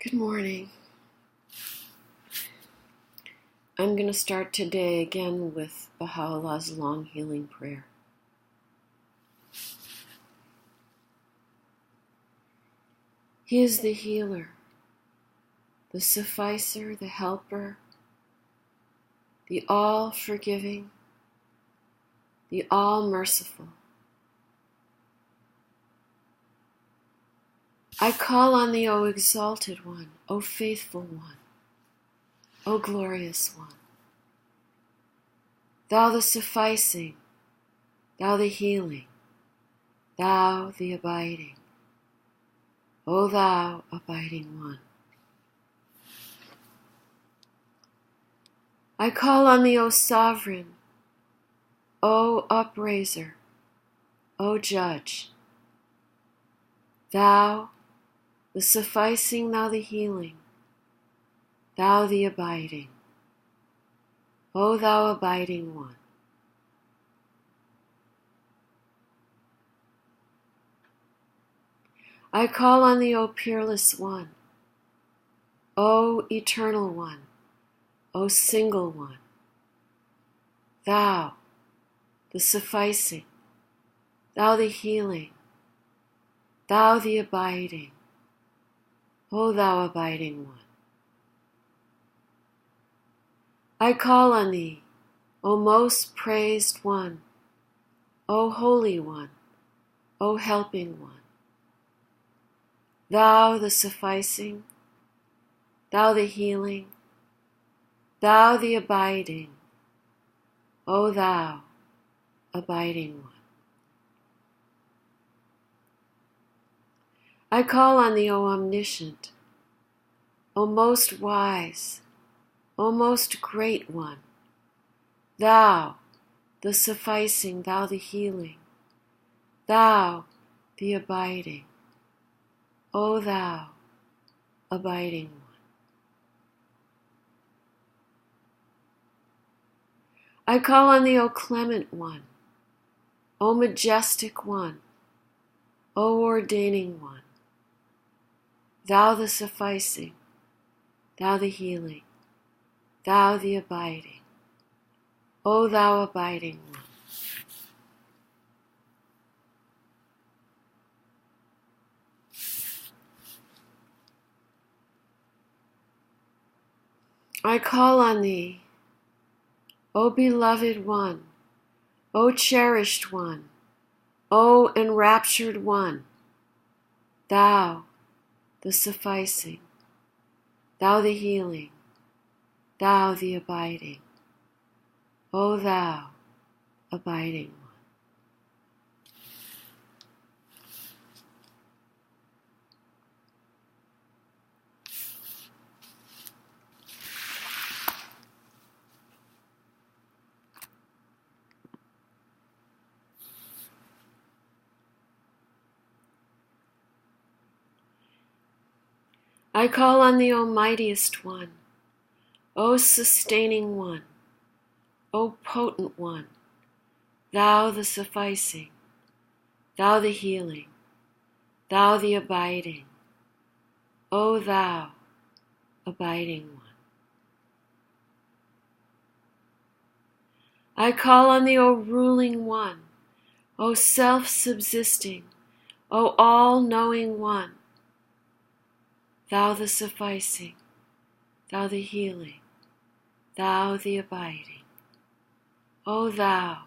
Good morning. I'm going to start today again with Baha'u'llah's long healing prayer. He is the healer, the sufficer, the helper, the all-forgiving, the all-merciful. I call on thee, O exalted one, O faithful one, O glorious one. Thou the sufficing, thou the healing, thou the abiding, O thou abiding one. I call on thee, O sovereign, O upraiser, O judge. Thou the sufficing, thou the healing, thou the abiding, O thou abiding one. I call on thee, O peerless one, O eternal one, O single one. Thou the sufficing, thou the healing, thou the abiding, O thou abiding one. I call on thee, O most praised one, O holy one, O helping one. Thou the sufficing, thou the healing, thou the abiding, O thou abiding one. I call on thee, O omniscient, O most wise, O most great one. Thou the sufficing, thou the healing, thou the abiding, O thou abiding one. I call on thee, O clement one, O majestic one, O ordaining one. Thou the sufficing, thou the healing, thou the abiding, O thou abiding one. I call on thee, O beloved one, O cherished one, O enraptured one. Thou the sufficing, thou the healing, thou the abiding, O thou abiding one. I call on thee, O mightiest one, O sustaining one, O potent one, thou the sufficing, thou the healing, thou the abiding, O thou abiding one. I call on thee, O ruling one, O self-subsisting, O all-knowing one, thou the sufficing, thou the healing, thou the abiding, O thou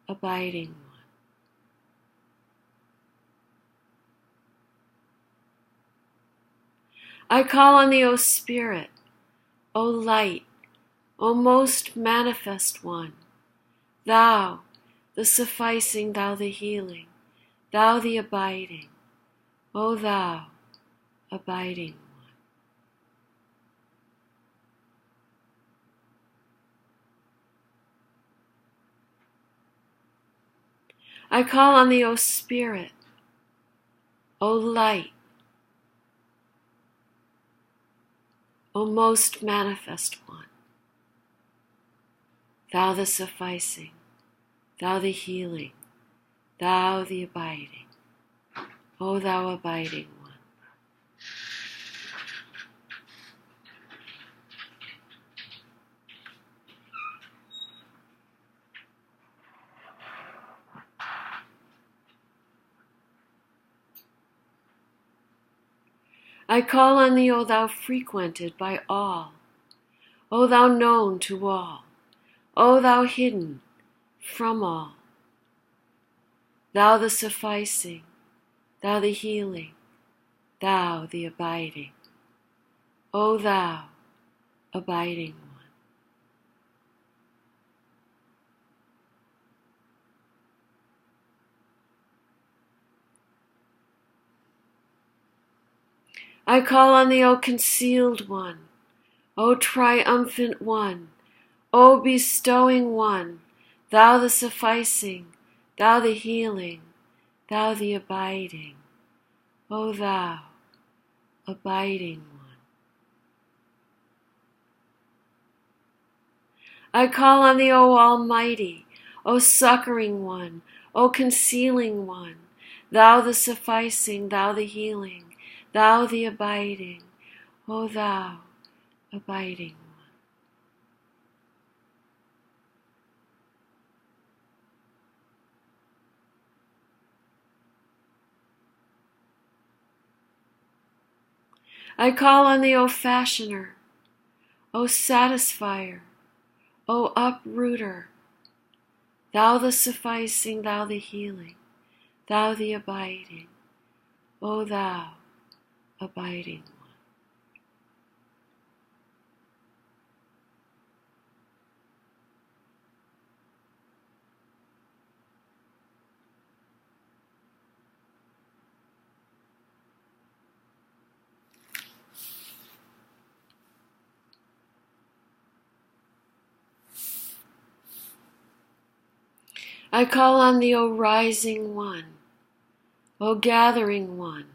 abiding one. I call on thee, O Spirit, O light, O most manifest one, thou the sufficing, thou the healing, thou the abiding, O thou abiding one. I call on thee, O Spirit, O light, O most manifest one, thou the sufficing, thou the healing, thou the abiding, O thou abiding one. I call on thee, O thou frequented by all, O thou known to all, O thou hidden from all, thou the sufficing, thou the healing, thou the abiding, O thou abiding one. I call on thee, O concealed one, O triumphant one, O bestowing one, thou the sufficing, thou the healing, thou the abiding, O thou abiding one. I call on thee, O Almighty, O succoring one, O concealing one, thou the sufficing, thou the healing, thou the abiding, O thou abiding one. I call on thee, O fashioner, O satisfier, O uprooter, thou the sufficing, thou the healing, thou the abiding, O thou abiding one. I call on thee, O rising one, O gathering one,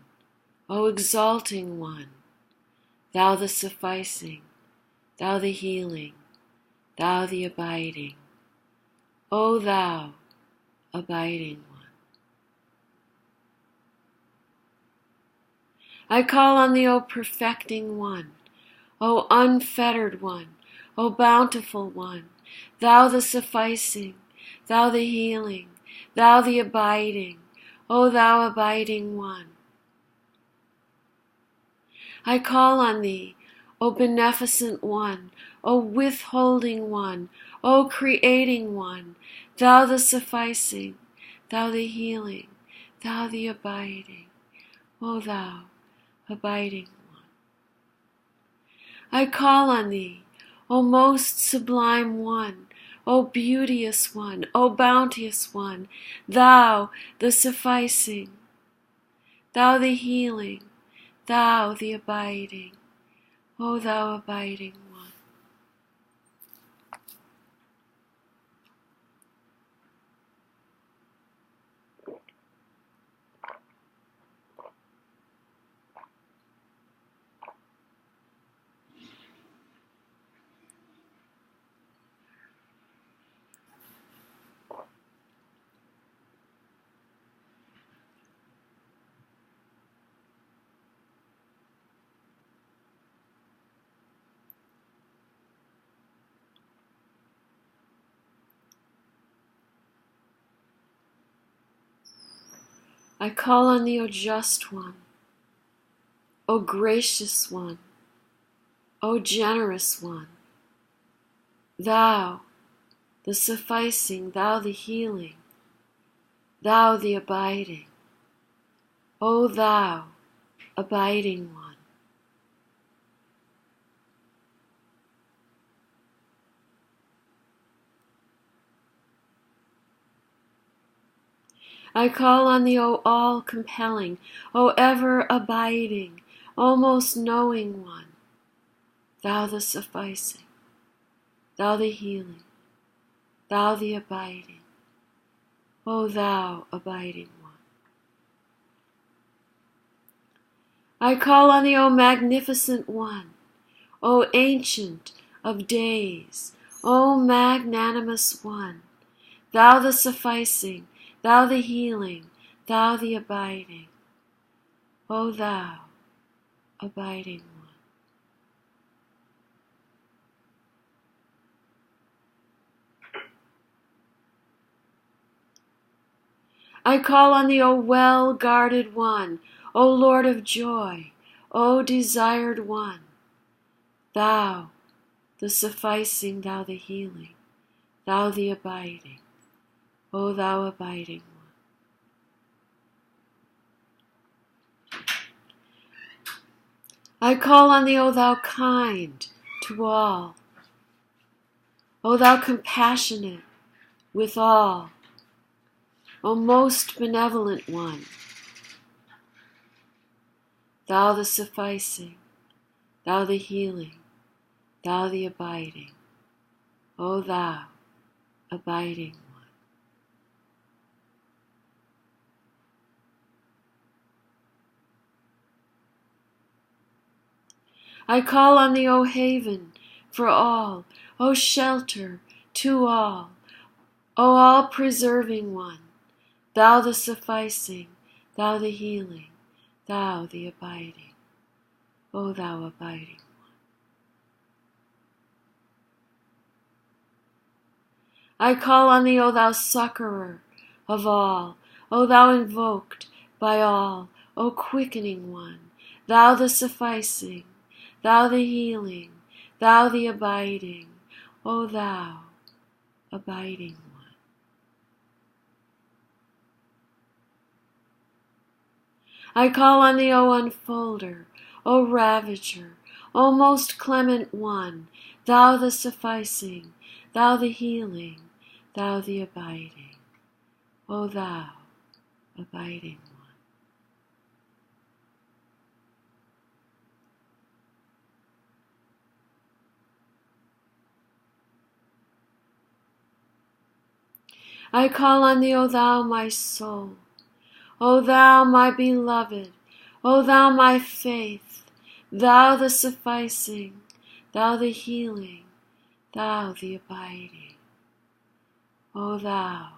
O exalting one, thou the sufficing, thou the healing, thou the abiding, O thou abiding one. I call on thee, O perfecting one, O unfettered one, O bountiful one, thou the sufficing, thou the healing, thou the abiding, O thou abiding one. I call on thee, O beneficent one, O withholding one, O creating one, thou the sufficing, thou the healing, thou the abiding, O thou abiding one. I call on thee, O most sublime one, O beauteous one, O bounteous one, thou the sufficing, thou the healing, thou the abiding, O thou abiding one. I call on thee, O just one, O gracious one, O generous one, thou the sufficing, thou the healing, thou the abiding, O thou abiding one. I call on thee, O all-compelling, O ever-abiding, O most knowing one, thou the sufficing, thou the healing, thou the abiding, O thou abiding one. I call on thee, O magnificent one, O ancient of days, O magnanimous one, thou the sufficing, thou the healing, thou the abiding, O thou abiding one. I call on thee, O well-guarded one, O Lord of joy, O desired one, thou the sufficing, thou the healing, thou the abiding, O thou abiding one. I call on thee, O thou kind to all, O thou compassionate with all, O most benevolent one, thou the sufficing, thou the healing, thou the abiding, O thou abiding one. I call on thee, O haven for all, O shelter to all, O all-preserving one, thou the sufficing, thou the healing, thou the abiding, O thou abiding one. I call on thee, O thou succorer of all, O thou invoked by all, O quickening one, thou the sufficing, thou the healing, thou the abiding, O thou abiding one. I call on thee, O unfolder, O ravager, O most clement one, thou the sufficing, thou the healing, thou the abiding, O thou abiding one. I call on thee, O thou my soul, O thou my beloved, O thou my faith, thou the sufficing, thou the healing, thou the abiding, O thou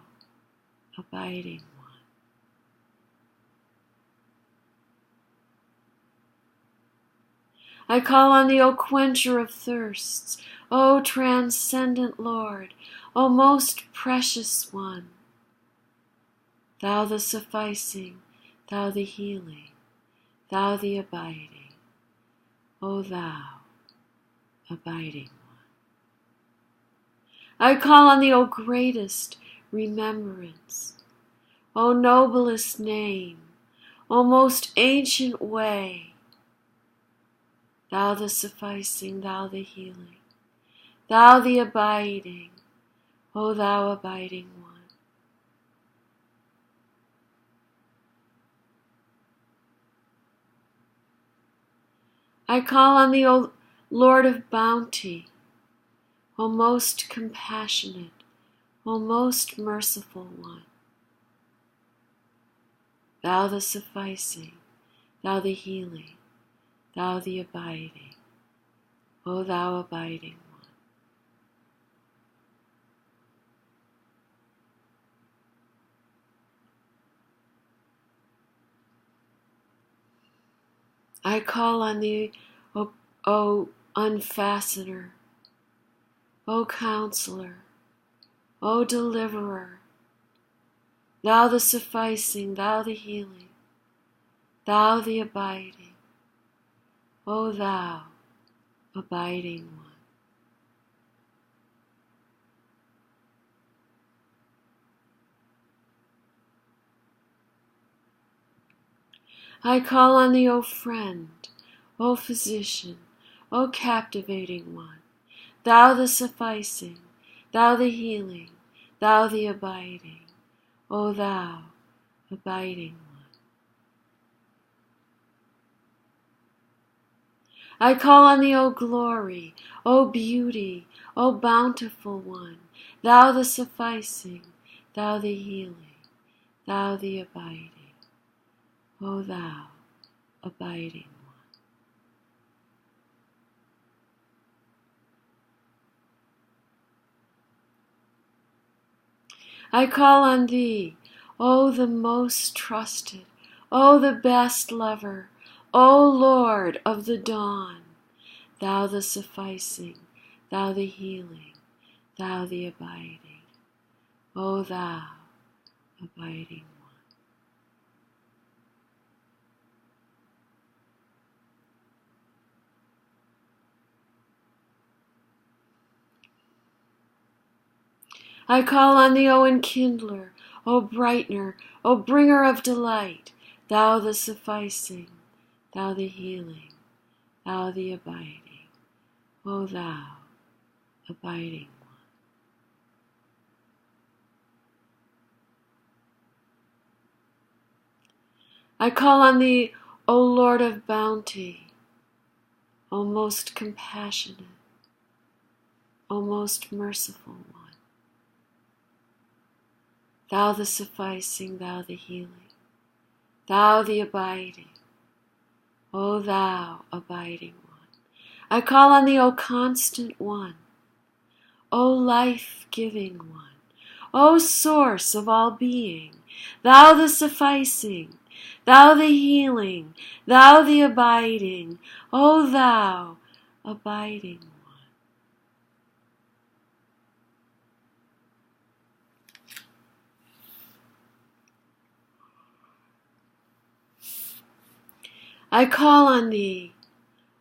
abiding one. I call on thee, O quencher of thirsts, O transcendent Lord, O most precious one, thou the sufficing, thou the healing, thou the abiding, O thou abiding one. I call on thee, O greatest remembrance, O noblest name, O most ancient way, thou the sufficing, thou the healing, thou the abiding, O thou abiding one. I call on thee, O Lord of bounty, O most compassionate, O most merciful one, thou the sufficing, thou the healing, thou the abiding, O thou abiding one. I call on thee, O unfastener, O counselor, O deliverer, thou the sufficing, thou the healing, thou the abiding, O thou abiding one. I call on thee, O friend, O physician, O captivating one, thou the sufficing, thou the healing, thou the abiding, O thou abiding one. I call on thee, O glory, O beauty, O bountiful one, thou the sufficing, thou the healing, thou the abiding, O thou abiding one. I call on thee, O the most trusted, O the best lover, O Lord of the dawn, thou the sufficing, thou the healing, thou the abiding, O thou abiding one. I call on thee, O enkindler, O brightener, O bringer of delight, thou the sufficing, thou the healing, thou the abiding, O thou abiding one. I call on thee, O Lord of bounty, O most compassionate, O most merciful one, thou the sufficing, thou the healing, thou the abiding, O thou abiding one. I call on thee, O constant one, O life-giving one, O source of all being, thou the sufficing, thou the healing, thou the abiding, O thou abiding one. I call on thee,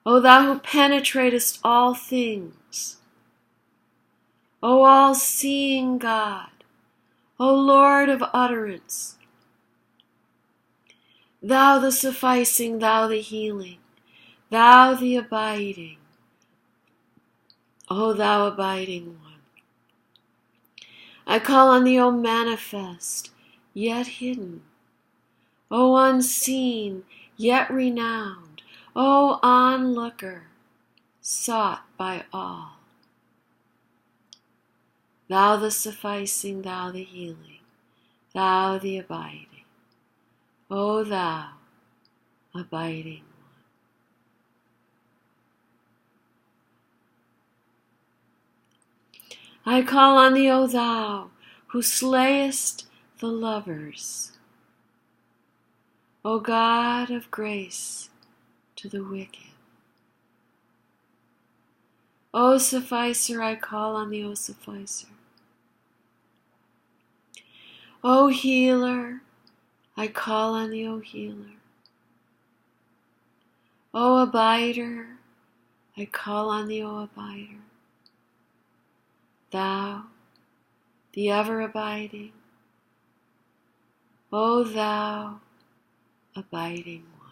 O thou who penetratest all things, O all-seeing God, O Lord of utterance, thou the sufficing, thou the healing, thou the abiding, O thou abiding one. I call on thee, O manifest, yet hidden, O unseen, yet renowned, O onlooker, sought by all, thou the sufficing, thou the healing, thou the abiding, O thou abiding one. I call on thee, O thou who slayest the lovers, O God of grace to the wicked. O sufficer, I call on thee, O sufficer. O healer, I call on thee, O healer. O abider, I call on thee, O abider. Thou, the ever-abiding, O thou abiding one.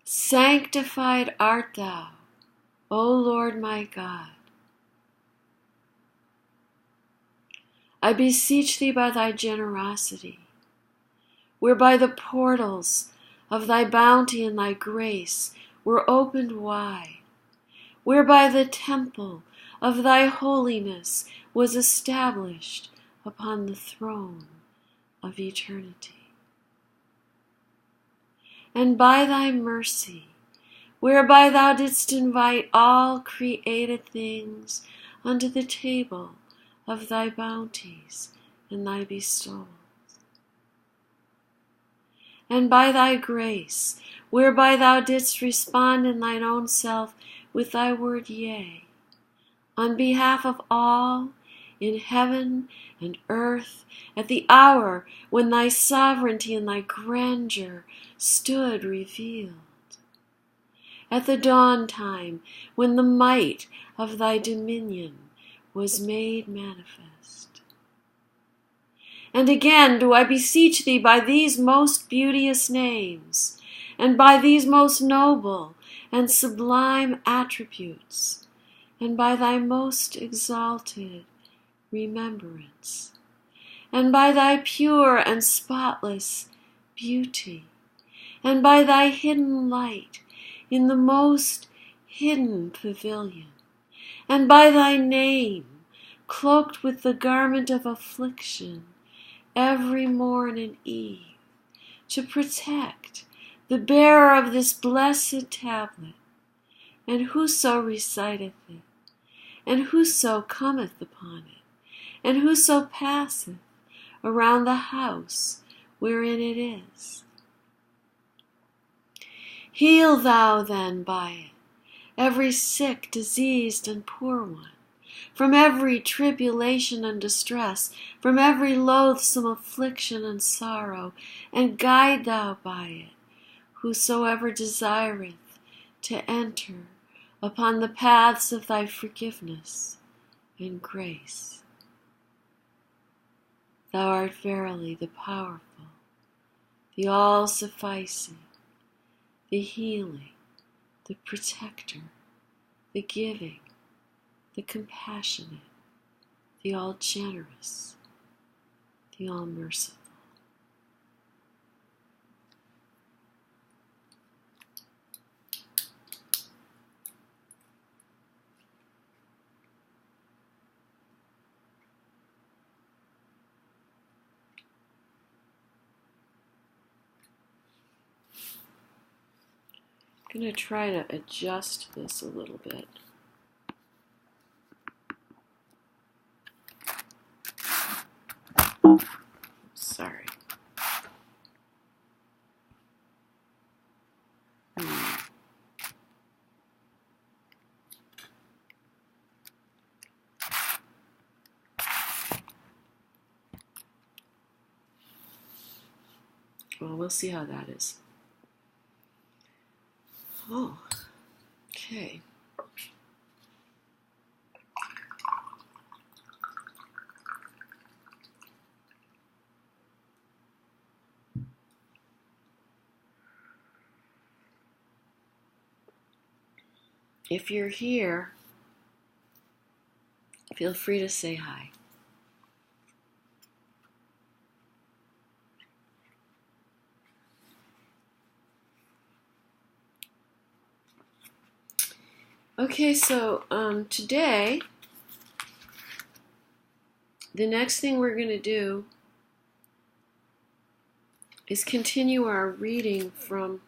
Sanctified art thou, O Lord my God. I beseech thee by thy generosity, whereby the portals of thy bounty and thy grace were opened wide, whereby the temple of thy holiness was established upon the throne of eternity. And by thy mercy, whereby thou didst invite all created things unto the table of thy bounties and thy bestowals. And by thy grace, whereby thou didst respond in thine own self with thy word yea, on behalf of all in heaven and earth, at the hour when thy sovereignty and thy grandeur stood revealed, at the dawn time when the might of thy dominion was made manifest. And again do I beseech thee by these most beauteous names, and by these most noble and sublime attributes, and by thy most exalted remembrance, and by thy pure and spotless beauty, and by thy hidden light in the most hidden pavilion, and by thy name cloaked with the garment of affliction every morn and eve, to protect the bearer of this blessed tablet, and whoso reciteth it, and whoso cometh upon it, and whoso passeth around the house wherein it is. Heal thou then by it every sick, diseased, and poor one, from every tribulation and distress, from every loathsome affliction and sorrow, and guide thou by it whosoever desireth to enter upon the paths of thy forgiveness and grace. Thou art verily the powerful, the all-sufficing, the healing, the protector, the giving, the compassionate, the all-generous, the all-merciful. I'm going to try to adjust this a little bit. Sorry. Well, we'll see how that is. Oh, okay. If you're here, feel free to say hi. Okay, so today, the next thing we're going to do is continue our reading from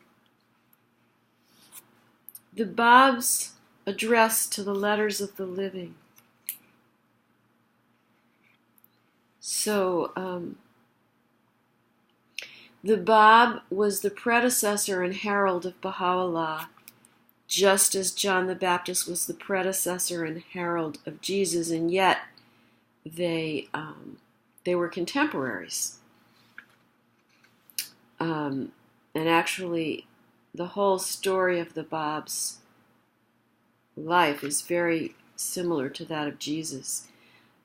the Bab's address to the letters of the living. So, the Bab was the predecessor and herald of Bahá'u'lláh, just as John the Baptist was the predecessor and herald of Jesus, and yet they were contemporaries. And actually, the whole story of the Bab's life is very similar to that of Jesus.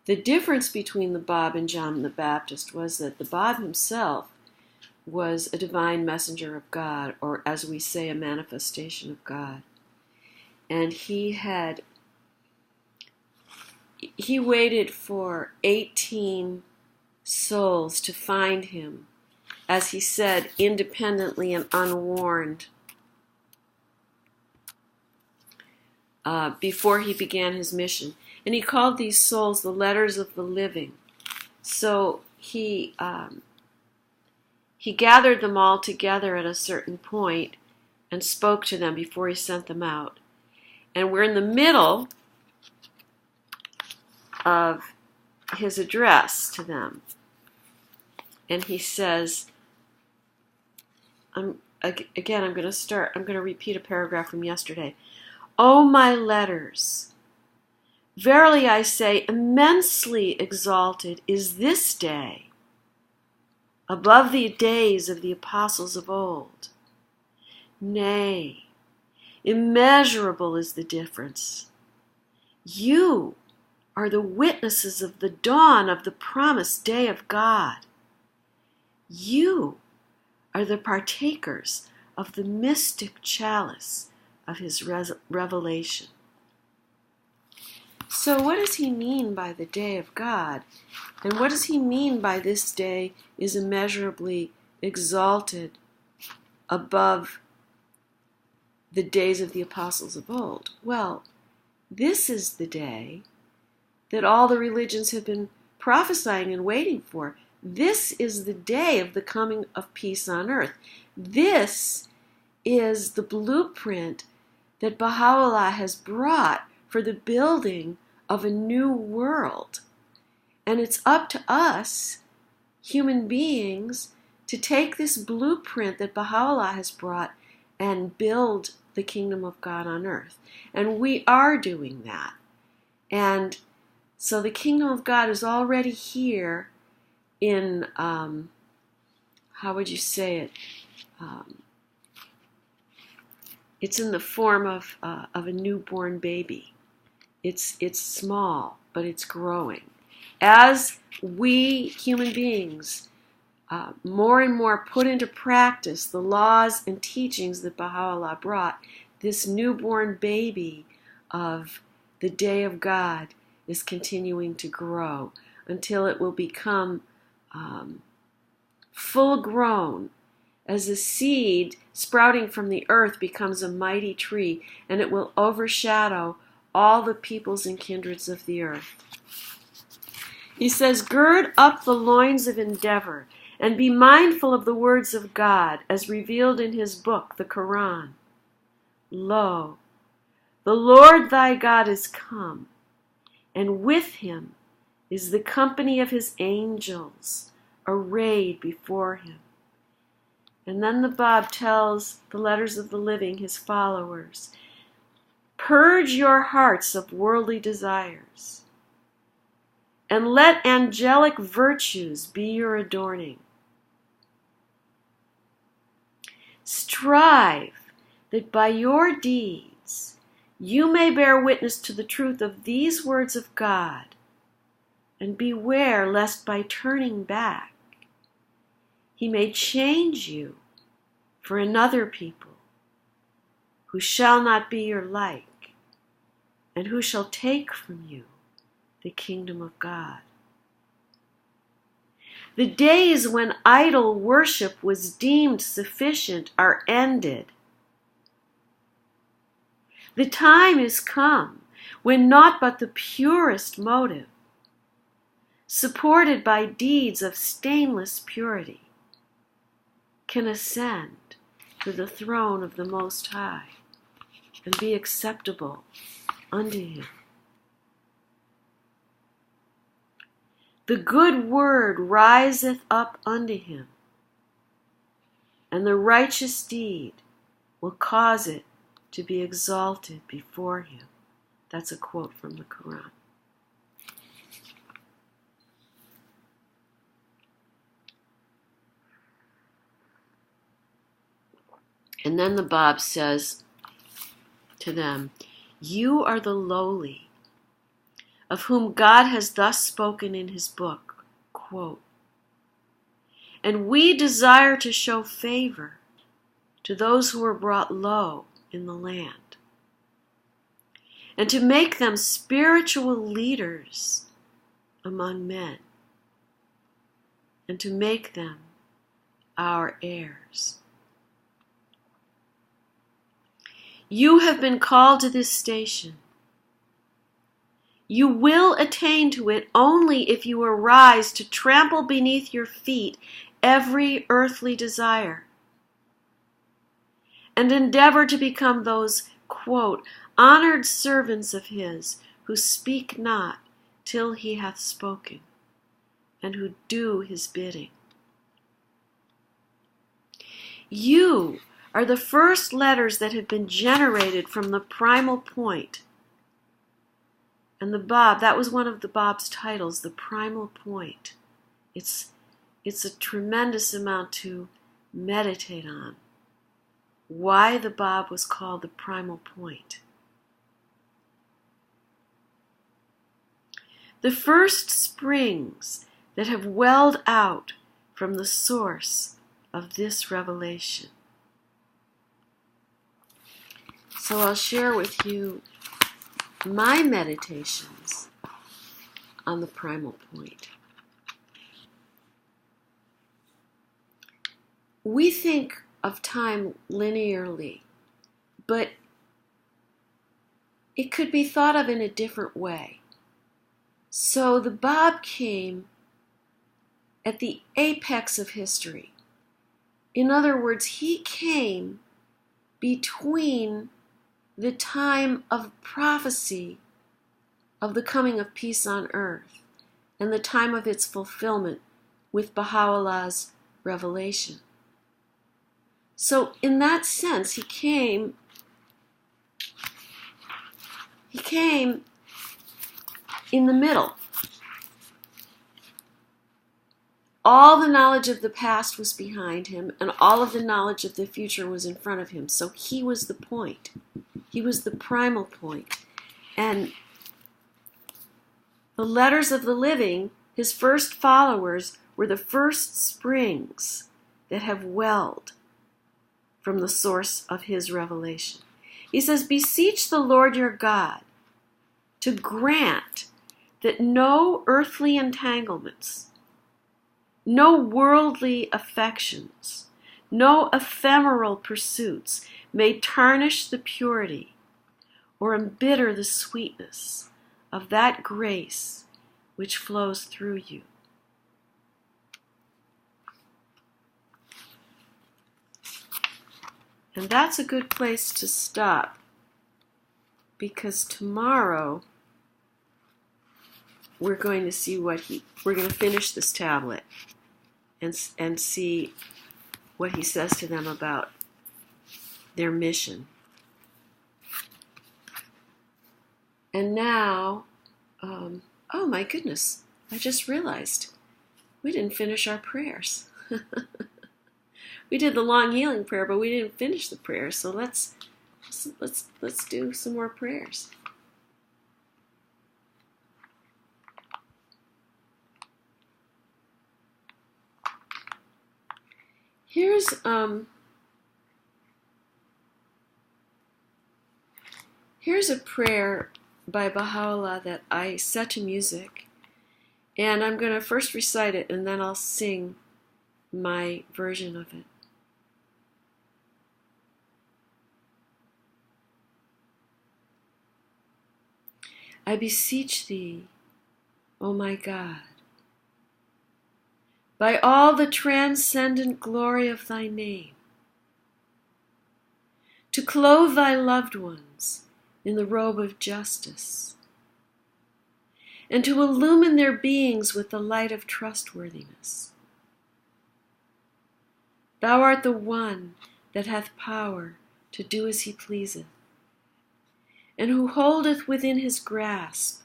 The difference between the Bab and John the Baptist was that the Bab himself was a divine messenger of God, or as we say, a manifestation of God. And he waited for 18 souls to find him, as he said, independently and unwarned, before he began his mission. And he called these souls the letters of the living. So he gathered them all together at a certain point and spoke to them before he sent them out. And we're in the middle of his address to them. And he says, I'm going to repeat a paragraph from yesterday. O my letters, verily I say, immensely exalted is this day above the days of the apostles of old. Nay, immeasurable is the difference. You are the witnesses of the dawn of the promised day of God. You are the partakers of the mystic chalice of his revelation. So what does he mean by the day of God? And what does he mean by this day is immeasurably exalted above the days of the apostles of old? Well, this is the day that all the religions have been prophesying and waiting for. This is the day of the coming of peace on earth. This is the blueprint that Baha'u'lláh has brought for the building of a new world. And it's up to us, human beings, to take this blueprint that Baha'u'lláh has brought and build the kingdom of God on earth. And we are doing that. And so the kingdom of God is already here in, how would you say it? It's in the form of a newborn baby. It's small, but it's growing. As we human beings more and more put into practice the laws and teachings that Baha'u'lláh brought, this newborn baby of the day of God is continuing to grow until it will become full grown, as a seed sprouting from the earth becomes a mighty tree, and it will overshadow all the peoples and kindreds of the earth. He says, gird up the loins of endeavor, and be mindful of the words of God, as revealed in his book, the Quran. Lo, the Lord thy God is come, and with him is the company of his angels, arrayed before him. And then the Bab tells the Letters of the Living, his followers, purge your hearts of worldly desires, and let angelic virtues be your adorning. Strive that by your deeds you may bear witness to the truth of these words of God, and beware lest by turning back he may change you for another people who shall not be your like, and who shall take from you the kingdom of God. The days when idol worship was deemed sufficient are ended. The time is come when not but the purest motive, supported by deeds of stainless purity, can ascend to the throne of the Most High and be acceptable unto him. The good word riseth up unto him, and the righteous deed will cause it to be exalted before him. That's a quote from the Quran. And then the Bab says to them, you are the lowly, of whom God has thus spoken in his book, quote, and we desire to show favor to those who are brought low in the land, and to make them spiritual leaders among men, and to make them our heirs. You have been called to this station. You will attain to it only if you arise to trample beneath your feet every earthly desire, and endeavor to become those, quote, honored servants of his, who speak not till he hath spoken, and who do his bidding. You are the first letters that have been generated from the primal point. And the Bab, that was one of the Bab's titles, the primal point. It's a tremendous amount to meditate on. Why the Bab was called the primal point. The first springs that have welled out from the source of this revelation. So I'll share with you my meditations on the primal point. We think of time linearly, but it could be thought of in a different way. So the Bab came at the apex of history. In other words, he came between the time of prophecy of the coming of peace on earth and the time of its fulfillment with Baha'u'llah's revelation. So in that sense, he came in the middle. all the knowledge of the past was behind him, and all of the knowledge of the future was in front of him. So he was the point. He was the primal point. And the letters of the living, his first followers, were the first springs that have welled from the source of his revelation. He says, beseech the Lord your God to grant that no earthly entanglements, no worldly affections, no ephemeral pursuits may tarnish the purity or embitter the sweetness of that grace which flows through you. And that's a good place to stop, because tomorrow we're going to see we're going to finish this tablet and see what he says to them about their mission. And now, oh my goodness, I just realized we didn't finish our prayers. We did the long healing prayer, but we didn't finish the prayer. So let's do some more prayers. Here's a prayer by Baha'u'lláh that I set to music, and I'm going to first recite it and then I'll sing my version of it. I beseech thee, O my God, by all the transcendent glory of thy name, to clothe thy loved ones in the robe of justice, and to illumine their beings with the light of trustworthiness. Thou art the one that hath power to do as he pleaseth, and who holdeth within his grasp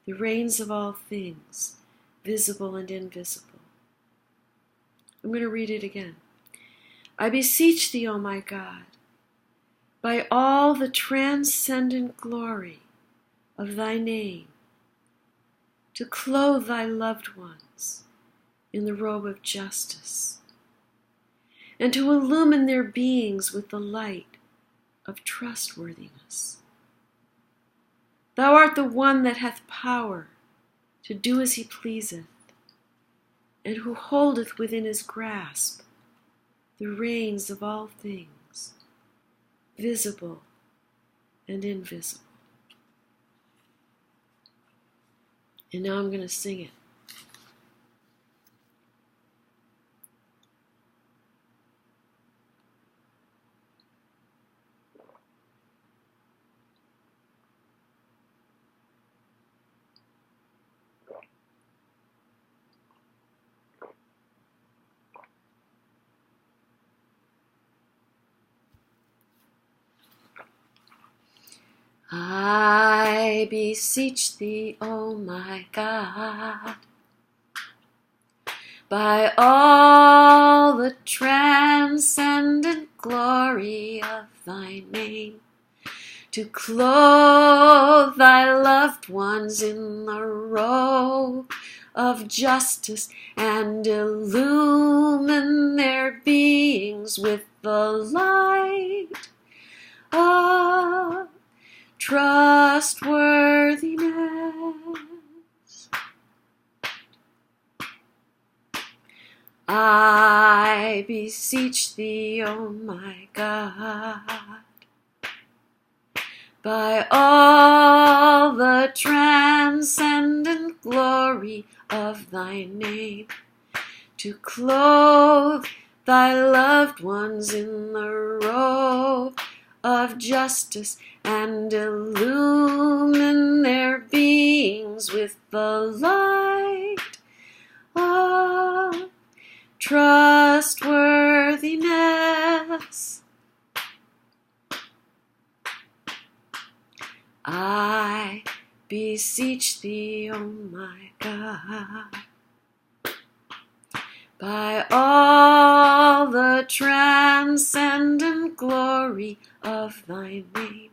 the reins of all things, visible and invisible. I'm going to read it again. I beseech thee, O my God, by all the transcendent glory of thy name, to clothe thy loved ones in the robe of justice, and to illumine their beings with the light of trustworthiness. Thou art the one that hath power to do as he pleaseth, and who holdeth within his grasp the reins of all things, visible and invisible. And now I'm going to sing it. I beseech thee, O my God, by all the transcendent glory of thy name, to clothe thy loved ones in the robe of justice and illumine their beings with the light of trustworthiness. I beseech thee, O my God, by all the transcendent glory of thy name, to clothe thy loved ones in the robe of justice and illumine their beings with the light of trustworthiness. I beseech thee, O my God, by all the transcendent glory of thy name,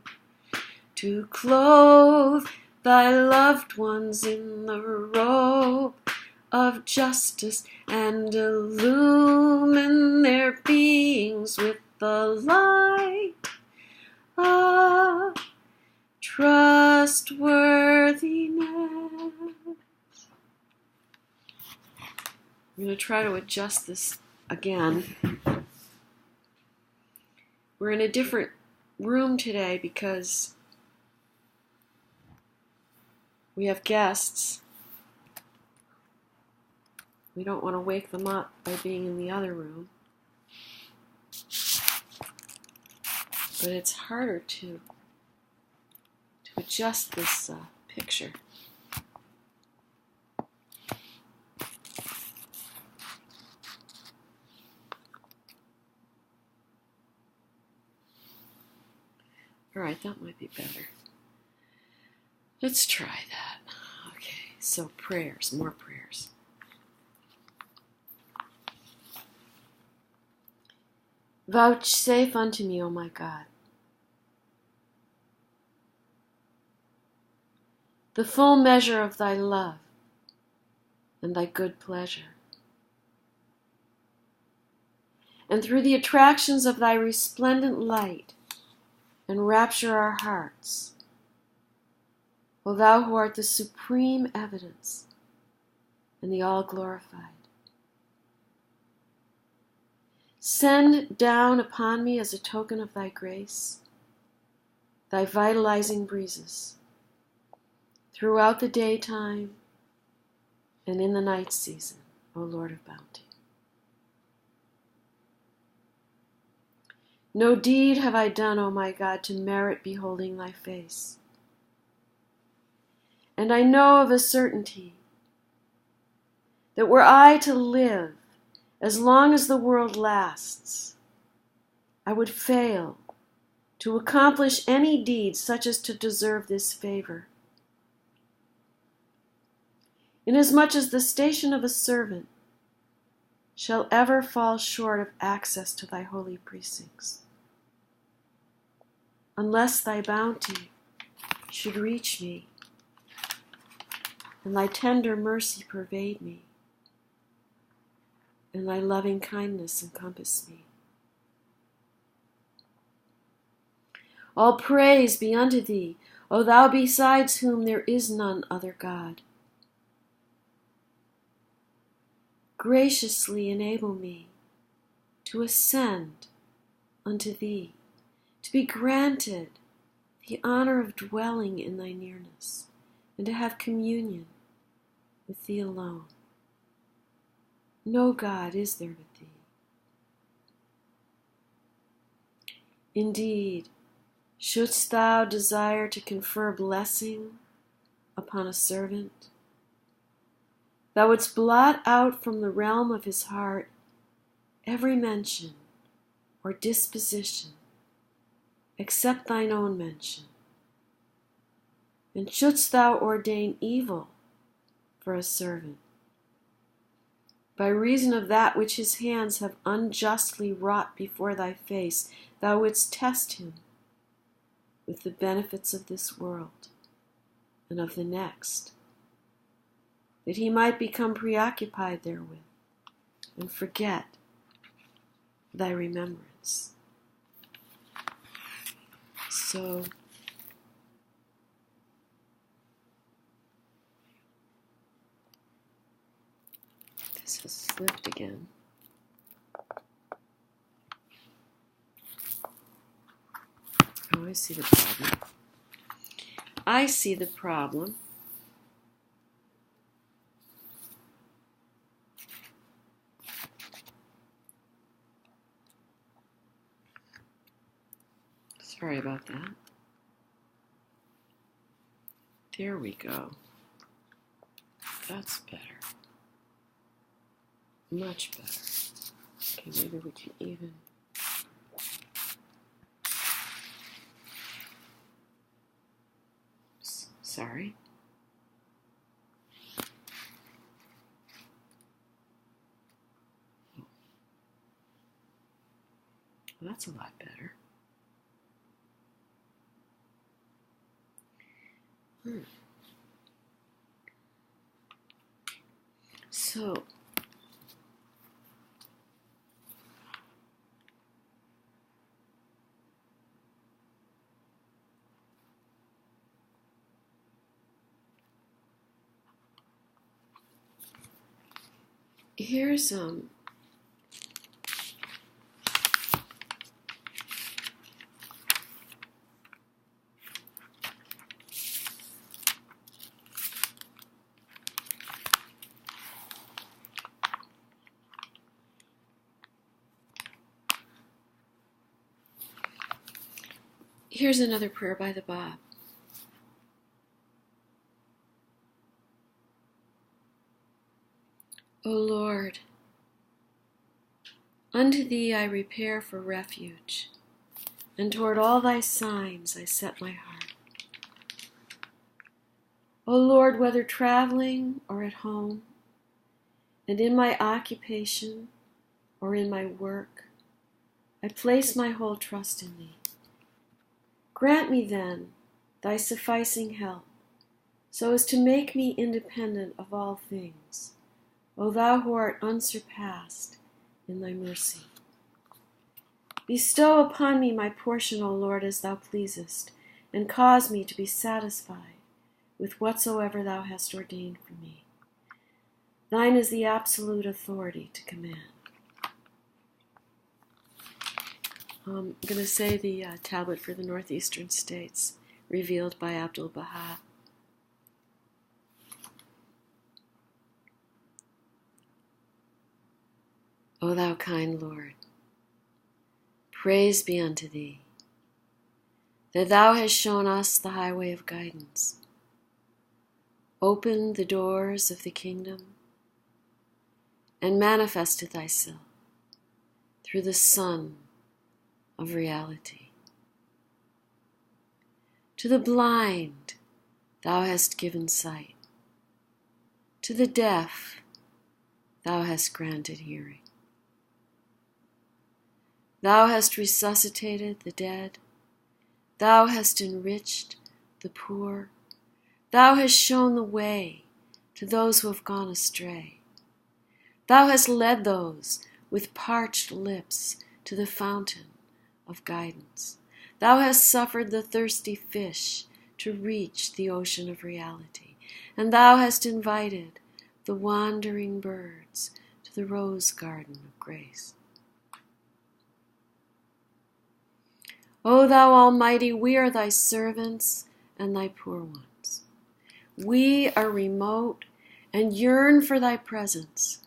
to clothe thy loved ones in the robe of justice and illumine their beings with the light of trustworthiness. I'm going to try to adjust this again. We're in a different room today because we have guests. We don't want to wake them up by being in the other room. But it's harder to adjust this picture. All right, that might be better. Let's try that. Okay, so prayers, more prayers. Vouchsafe unto me, O my God, the full measure of thy love and thy good pleasure, and through the attractions of thy resplendent light, enrapture our hearts, O thou who art the supreme evidence and the all-glorified. Send down upon me as a token of thy grace, thy vitalizing breezes, throughout the daytime and in the night season, O Lord of bounty. No deed have I done, O my God, to merit beholding thy face. And I know of a certainty that were I to live as long as the world lasts, I would fail to accomplish any deed such as to deserve this favor. Inasmuch as the station of a servant shall ever fall short of access to thy holy precincts, unless thy bounty should reach me and thy tender mercy pervade me, and thy loving kindness encompass me. All praise be unto thee, O thou besides whom there is none other God. Graciously enable me to ascend unto thee, to be granted the honor of dwelling in thy nearness, and to have communion with thee alone. No God is there but thee. Indeed, shouldst thou desire to confer blessing upon a servant, thou wouldst blot out from the realm of his heart every mention or disposition except thine own mention. And shouldst thou ordain evil for a servant, by reason of that which his hands have unjustly wrought before thy face, thou wouldst test him with the benefits of this world and of the next, that he might become preoccupied therewith and forget thy remembrance. So, this has slipped again. Oh, I see the problem. I see the problem. Sorry about that. There we go. That's better. Much better. Okay, maybe we can even... Sorry. Well, that's a lot better. So, here's here's another prayer by the Bab. O Lord, unto thee I repair for refuge, and toward all thy signs I set my heart. O Lord, whether traveling or at home, and in my occupation or in my work, I place my whole trust in thee. Grant me then thy sufficing help, so as to make me independent of all things, O thou who art unsurpassed in thy mercy. Bestow upon me my portion, O Lord, as thou pleasest, and cause me to be satisfied with whatsoever thou hast ordained for me. Thine is the absolute authority to command. I'm going to say the tablet for the northeastern states, revealed by Abdu'l-Baha. O thou kind Lord, praise be unto thee, that thou hast shown us the highway of guidance, opened the doors of the kingdom, and manifested thyself through the sun of reality. To the blind thou hast given sight, to the deaf thou hast granted hearing. Thou hast resuscitated the dead, thou hast enriched the poor, thou hast shown the way to those who have gone astray. Thou hast led those with parched lips to the fountain of guidance. Thou hast suffered the thirsty fish to reach the ocean of reality, and thou hast invited the wandering birds to the rose garden of grace. O thou Almighty, we are thy servants and thy poor ones. We are remote and yearn for thy presence,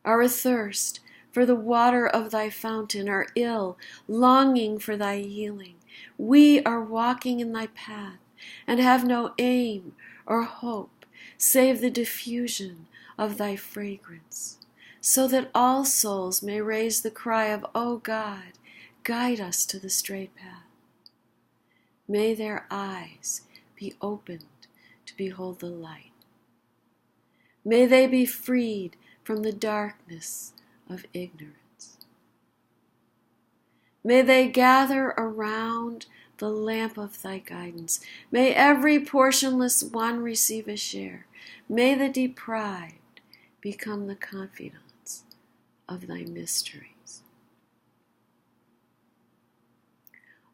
are athirst for the water of thy fountain, are ill, longing for thy healing. We are walking in thy path and have no aim or hope save the diffusion of thy fragrance, so that all souls may raise the cry of, O God, guide us to the straight path. May their eyes be opened to behold the light. May they be freed from the darkness of ignorance. May they gather around the lamp of thy guidance. May every portionless one receive a share. May the deprived become the confidants of thy mysteries.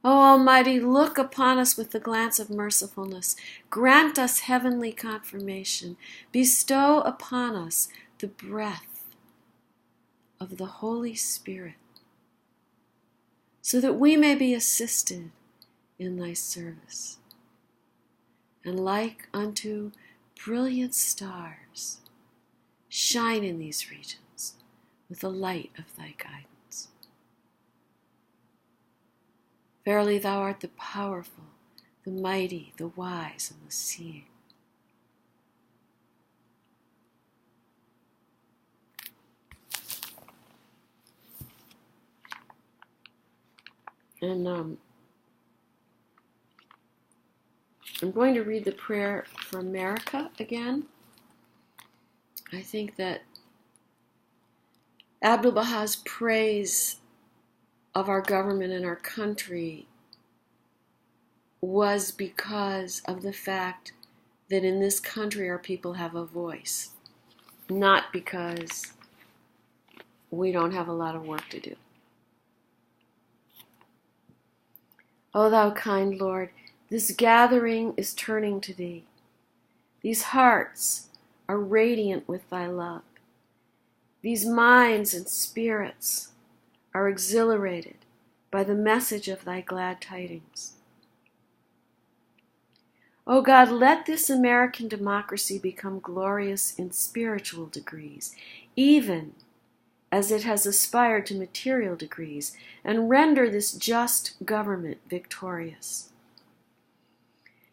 O Almighty, look upon us with the glance of mercifulness. Grant us heavenly confirmation. Bestow upon us the breath of the Holy Spirit, so that we may be assisted in thy service, and like unto brilliant stars, shine in these regions with the light of thy guidance. Verily thou art the powerful, the mighty, the wise, and the seeing. And I'm going to read the prayer for America again. I think that Abdu'l-Baha's praise of our government and our country was because of the fact that in this country our people have a voice, not because we don't have a lot of work to do. O thou kind Lord, this gathering is turning to thee. These hearts are radiant with thy love. These minds and spirits are exhilarated by the message of thy glad tidings. O God, let this American democracy become glorious in spiritual degrees, even as it has aspired to material degrees, and render this just government victorious.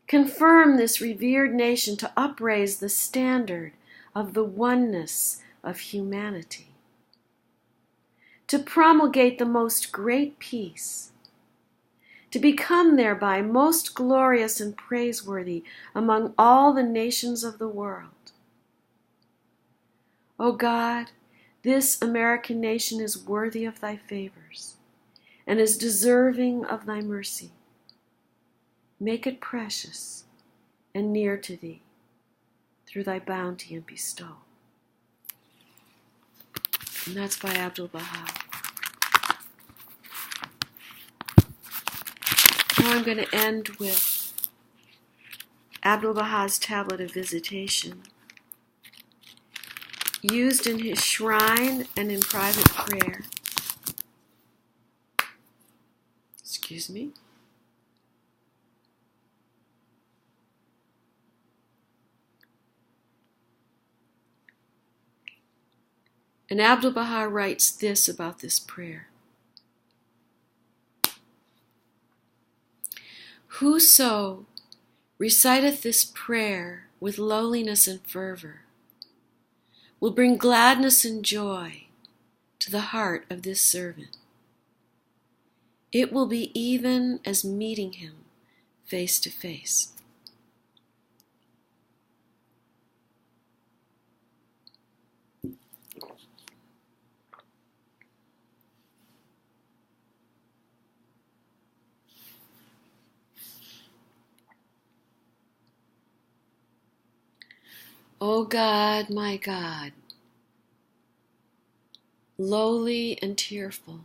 Confirm this revered nation to upraise the standard of the oneness of humanity, to promulgate the most great peace, to become thereby most glorious and praiseworthy among all the nations of the world. O God, this American nation is worthy of thy favors and is deserving of thy mercy. Make it precious and near to thee through thy bounty and bestow. And that's by Abdu'l-Baha. Now I'm going to end with Abdu'l-Baha's tablet of visitation, used in his shrine and in private prayer. Excuse me. And Abdu'l-Baha writes this about this prayer. Whoso reciteth this prayer with lowliness and fervor will bring gladness and joy to the heart of this servant. It will be even as meeting him face to face. O God, my God, lowly and tearful,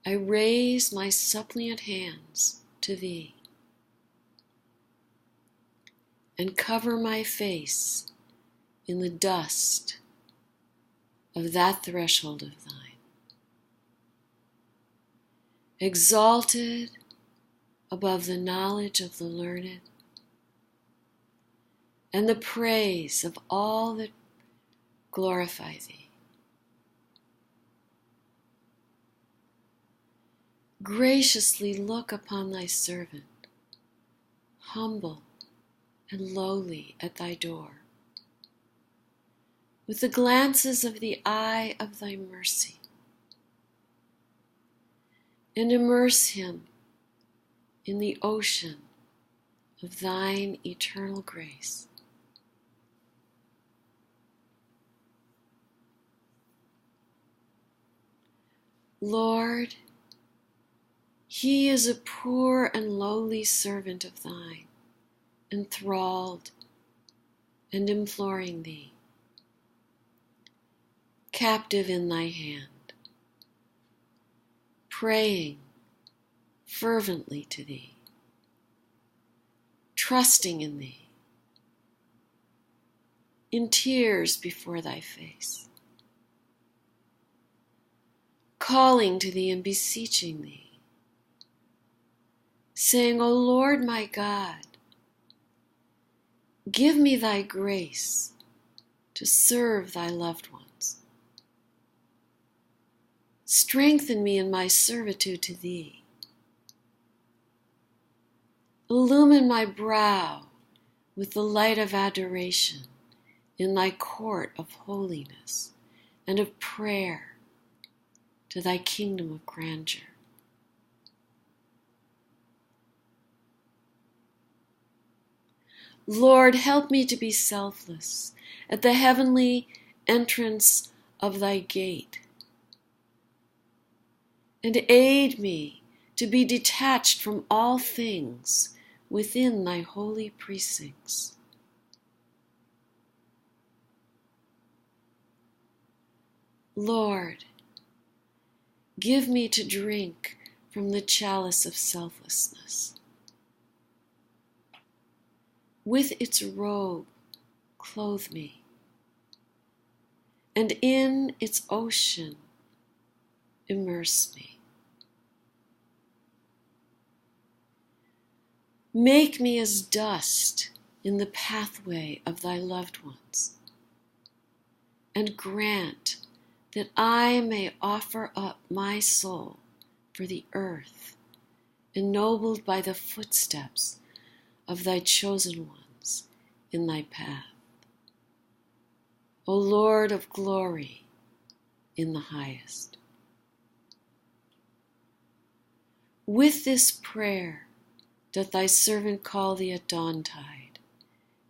I raise my suppliant hands to thee and cover my face in the dust of that threshold of thine. Exalted above the knowledge of the learned and the praise of all that glorify thee. Graciously look upon thy servant, humble and lowly at thy door, with the glances of the eye of thy mercy, and immerse him in the ocean of thine eternal grace. Lord, he is a poor and lowly servant of thine, enthralled and imploring thee, captive in thy hand, praying fervently to thee, trusting in thee, in tears before thy face, calling to thee and beseeching thee, saying, O Lord my God, give me thy grace to serve thy loved ones. Strengthen me in my servitude to thee. Illumine my brow with the light of adoration in thy court of holiness and of prayer to thy kingdom of grandeur. Lord, help me to be selfless at the heavenly entrance of thy gate, and aid me to be detached from all things within thy holy precincts. Lord, give me to drink from the chalice of selflessness. With its robe, clothe me, and in its ocean, immerse me. Make me as dust in the pathway of thy loved ones, and grant that I may offer up my soul for the earth, ennobled by the footsteps of thy chosen ones in thy path. O Lord of glory in the highest. With this prayer doth thy servant call thee at dawntide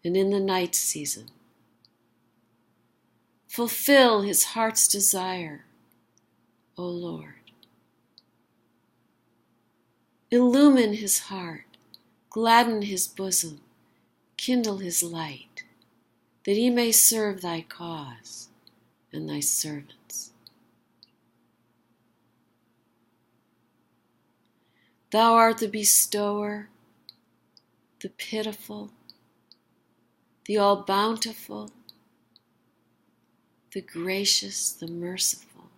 and in the night season. Fulfill his heart's desire, O Lord. Illumine his heart, gladden his bosom, kindle his light, that he may serve thy cause and thy servants. Thou art the bestower, the pitiful, the all-bountiful, the gracious, the merciful,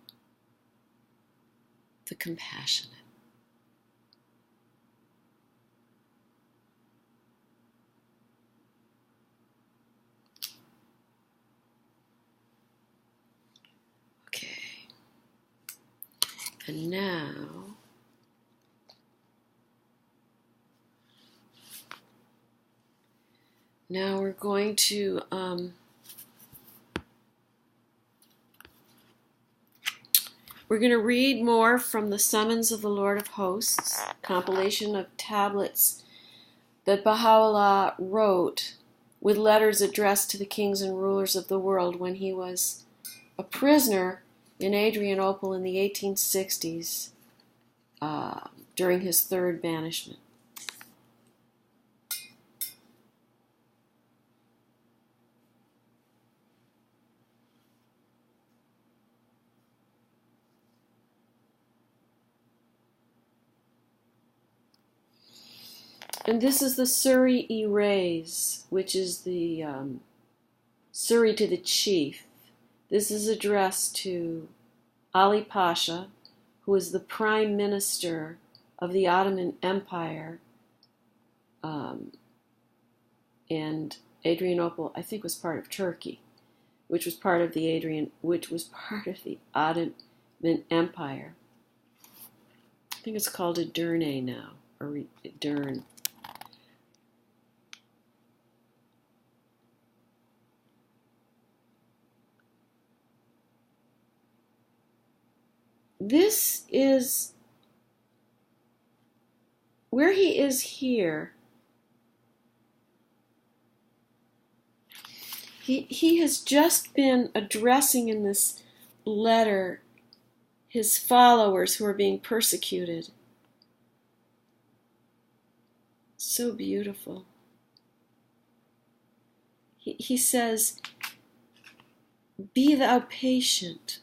the compassionate. Okay. And now we're going to read more from the Summons of the Lord of Hosts, compilation of tablets that Bahá'u'lláh wrote with letters addressed to the kings and rulers of the world when he was a prisoner in Adrianople in the 1860s during his third banishment. And this is the Suriy-i-Ra'ís, which is the Suri to the chief. This is addressed to Ali Pasha, who is the prime minister of the Ottoman Empire, and Adrianople, I think, was part of Turkey, which was part of the Ottoman Empire. I think it's called Edirne now, or Edirne. This is where he is here. He has just been addressing in this letter his followers who are being persecuted. So beautiful. He says, "Be thou patient,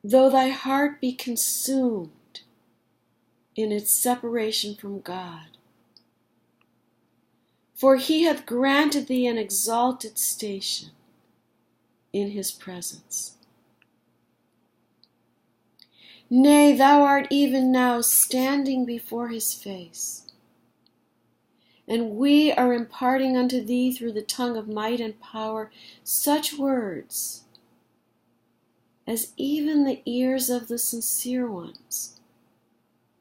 though thy heart be consumed in its separation from God. For he hath granted thee an exalted station in his presence. Nay, thou art even now standing before his face, and we are imparting unto thee through the tongue of might and power such words as even the ears of the sincere ones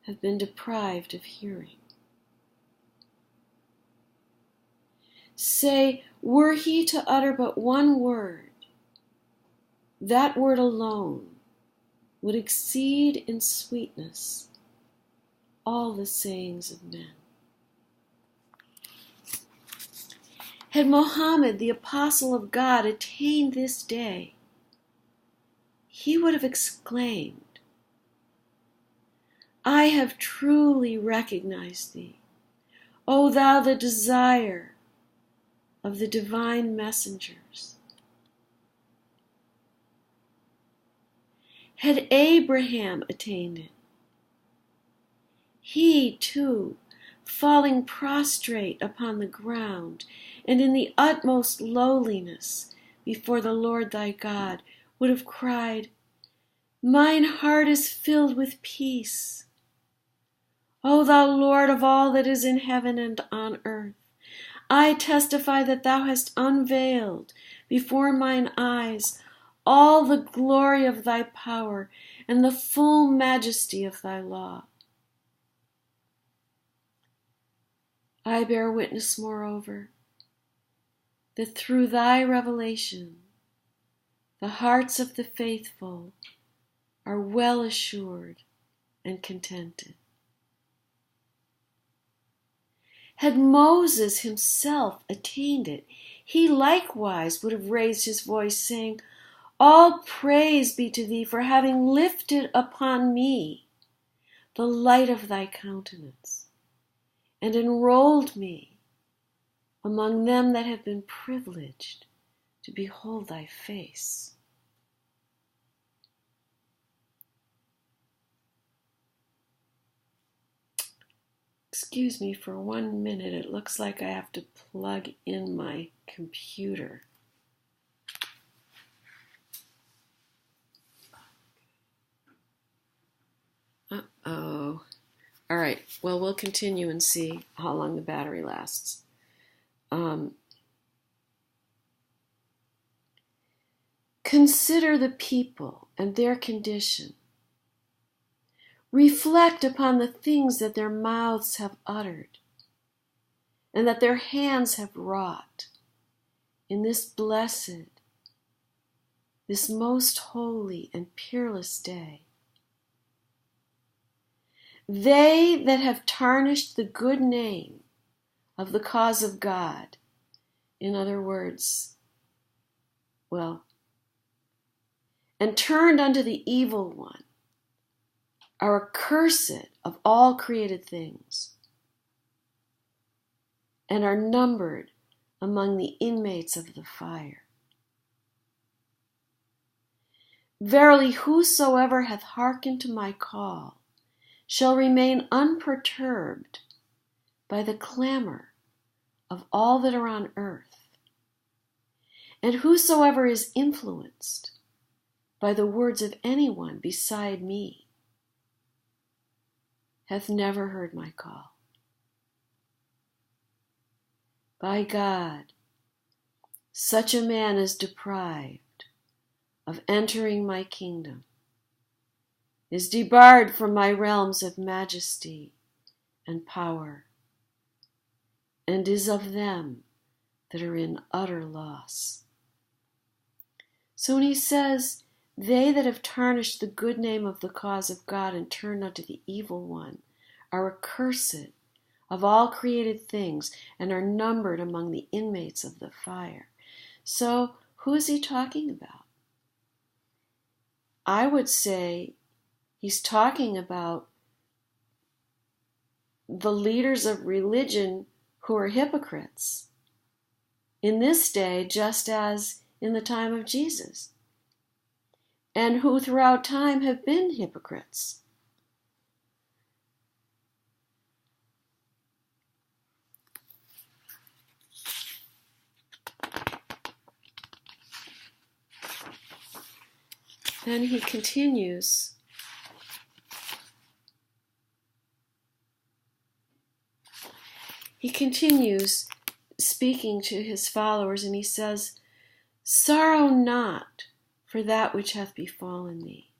have been deprived of hearing. Say, were he to utter but one word, that word alone would exceed in sweetness all the sayings of men. Had Mohammed, the apostle of God, attained this day, he would have exclaimed, I have truly recognized thee, O thou the desire of the divine messengers. Had Abraham attained it, he too, falling prostrate upon the ground and in the utmost lowliness before the Lord thy God, would have cried, Mine heart is filled with peace. O thou Lord of all that is in heaven and on earth, I testify that thou hast unveiled before mine eyes all the glory of thy power and the full majesty of thy law. I bear witness, moreover, that through thy revelation the hearts of the faithful are well assured and contented. Had Moses himself attained it, he likewise would have raised his voice, saying, All praise be to thee for having lifted upon me the light of thy countenance, and enrolled me among them that have been privileged to behold thy face. Excuse me for 1 minute. It looks like I have to plug in my computer. Uh-oh. All right. Well, we'll continue and see how long the battery lasts. Consider the people and their condition. Reflect upon the things that their mouths have uttered and that their hands have wrought in this blessed, this most holy and peerless day. They that have tarnished the good name of the cause of God, in other words, and turned unto the evil one, are accursed of all created things, and are numbered among the inmates of the fire. Verily, whosoever hath hearkened to my call shall remain unperturbed by the clamor of all that are on earth, and whosoever is influenced by the words of anyone beside me hath never heard my call. By God, such a man is deprived of entering my kingdom, is debarred from my realms of majesty and power, and is of them that are in utter loss. So when he says, they that have tarnished the good name of the cause of God and turned unto the evil one are accursed of all created things and are numbered among the inmates of the fire. So who is he talking about? I would say he's talking about the leaders of religion who are hypocrites in this day, just as in the time of Jesus, and who throughout time have been hypocrites. Then he continues. He continues speaking to his followers, and he says, Sorrow not for that which hath befallen thee.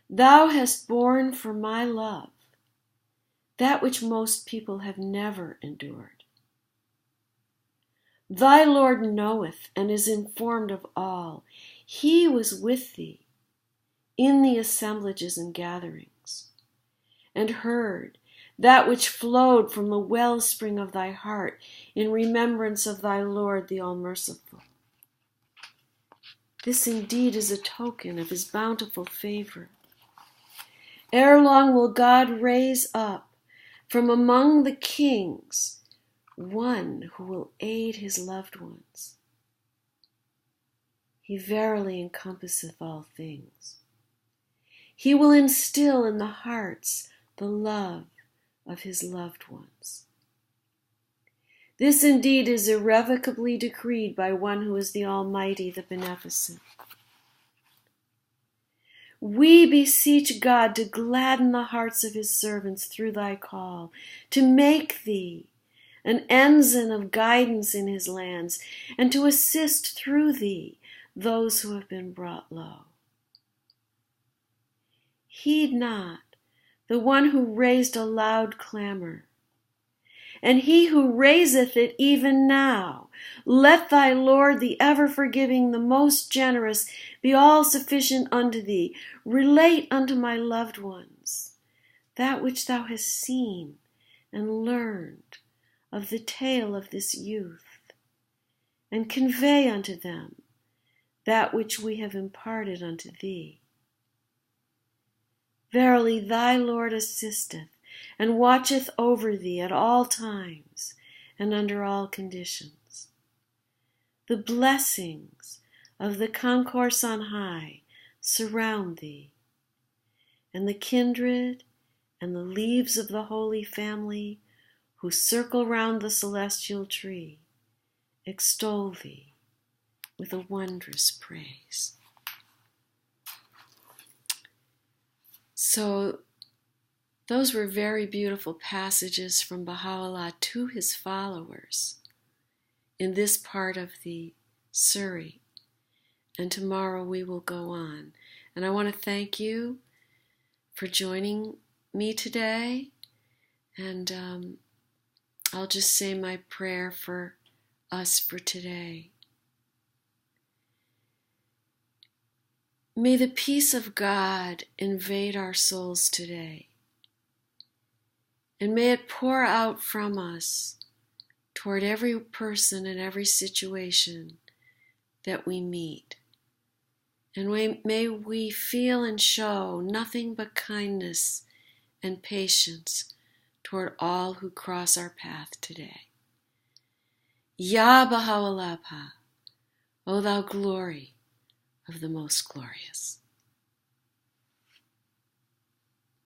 Thou hast borne for my love that which most people have never endured. Thy Lord knoweth and is informed of all. He was with thee in the assemblages and gatherings, and heard that which flowed from the wellspring of thy heart in remembrance of thy Lord the All-Merciful. This indeed is a token of his bountiful favor. Ere long will God raise up from among the kings one who will aid his loved ones. He verily encompasseth all things. He will instill in the hearts the love of his loved ones. This indeed is irrevocably decreed by one who is the Almighty, the Beneficent. We beseech God to gladden the hearts of his servants through thy call, to make thee an ensign of guidance in his lands, and to assist through thee those who have been brought low. Heed not the one who raised a loud clamor, and he who raiseth it even now. Let thy Lord, the ever-forgiving, the most generous, be all-sufficient unto thee. Relate unto my loved ones that which thou hast seen and learned of the tale of this youth, and convey unto them that which we have imparted unto thee. Verily thy Lord assisteth and watcheth over thee at all times and under all conditions. The blessings of the concourse on high surround thee, and the kindred and the leaves of the Holy Family who circle round the celestial tree extol thee with a wondrous praise. So those were very beautiful passages from Baha'u'lláh to his followers in this part of the Suri. And tomorrow we will go on. And I want to thank you for joining me today. And I'll just say my prayer for us for today. May the peace of God invade our souls today. And may it pour out from us toward every person and every situation that we meet. And may we feel and show nothing but kindness and patience toward all who cross our path today. Ya Bahá'u'lláh, O thou glory of the most glorious.